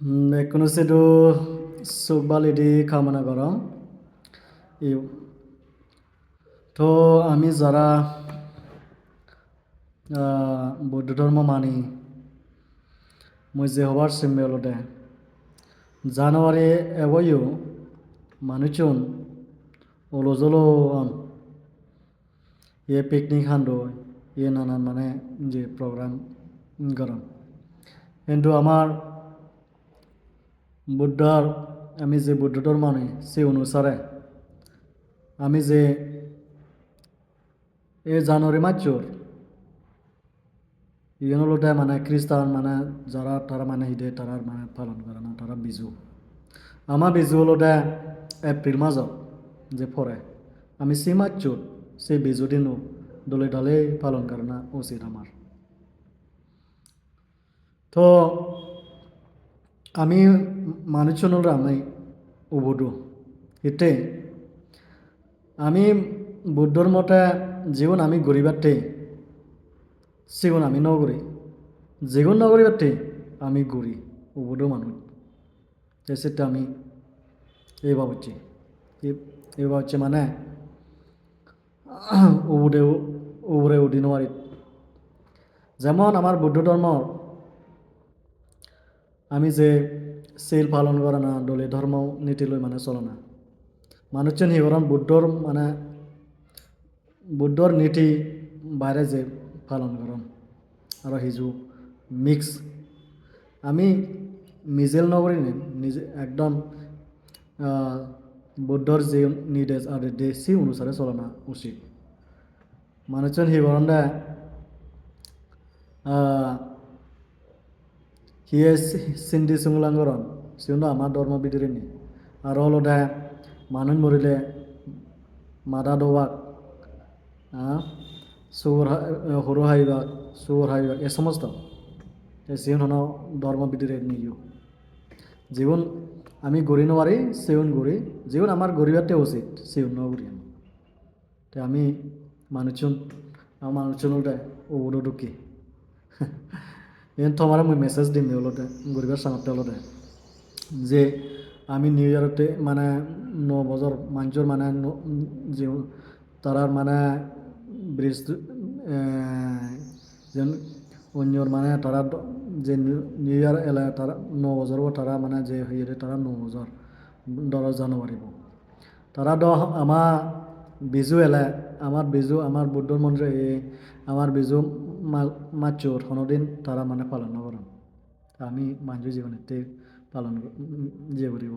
কোনো চিটো চুক বালিদি খামানা গরম ইউ তো আমি যারা বৌদ্ধ ধর্ম মানি মই যেহবার সিম্বেলতে জানুয়ারি এবয়ও মানুষজন ওলজলো ये पिकनिक हांडो ये नानान माने जे प्रग्राम गरम কিন্তু আমার বুদ্ধার আমি যে বুদ্ধ ধর্ম মানি সে অনুসারে আমি যে এই জানুয়ারি মাসর ইয়নলতে মানে খ্রিস্টান মানে যারা তারা মানে হিদে তারা মানে পালন করে না তারা বিজু আমার বিজু হলতে এপ্রিল মাসত যে পরে আমি সে মাসর সেই বিজু দিনও দলে দলে পালন করে না উচিত আমার তো আমি মানুষজনের আমি উবুদু এতে আমি বুদ্ধর মতে জীবন আমি গরিবাতে সিগুন আমি নগরী জীবন নগরীবাতে আমি গরি উবুদু মানুষ সেটা আমি এই ভাবছি এই ভাবছি মানে উবুরে উদিনওয়ারি যেমন আমার বুদ্ধ ধর্ম আমি যে সেল পালন করে না দলে ধর্ম নীতি লই মানে চলে না মানুষজন হিবরণ বুদ্ধর মানে বুদ্ধর নীতি বাইরে যে পালন করন আর হিজু মিক্স আমি মিজেল নগরী নে নিজে একদম বুদ্ধর যে নির্দেশ আর দেশি অনুসারে চলে না উচিত মানুষজন হিবরণ হিয়ে সিন্ধি সুংলাঙ্গরণ সিউনো আমার ধর্ম বিদিরিনি আর হলদে মানুষ মরিলে মাদা দোবাক সরু হাইবাক সুর হাইবাক এ সমস্ত সিউন হন ধর্ম বিদিরে নিও জীবন আমি গড়ি নোৱাৰি সিউন গড়ি জীবন আমার গড়িবাতে উচিত সিউন নগরী আমি মানুষজন আমার মানুষজন ওগুলো ঢুকি এন তোমার মই মেসেজ দিম ওলতে গরিবার সামর্থ্য ওলতে যে আমি নিউ ইয়ারতে মানে 9 বছর মানুষের মানে যে তারার মানে ব্রিজ যেন অন্যর মানে তারা যে নিউ ইয়ার এলা তারা 9 বছর তারা মানে যে হয়ে তারা 9 বছর 10 জানুয়ারি তারা আমার বিজু এলা আমার বিজু আমার বুদ্ধ মন্দিরে আমার বিজু মাচুর হনদিন তারা মানে পালন করেন আমি মানুষ জীবনেতে পালন যে করিব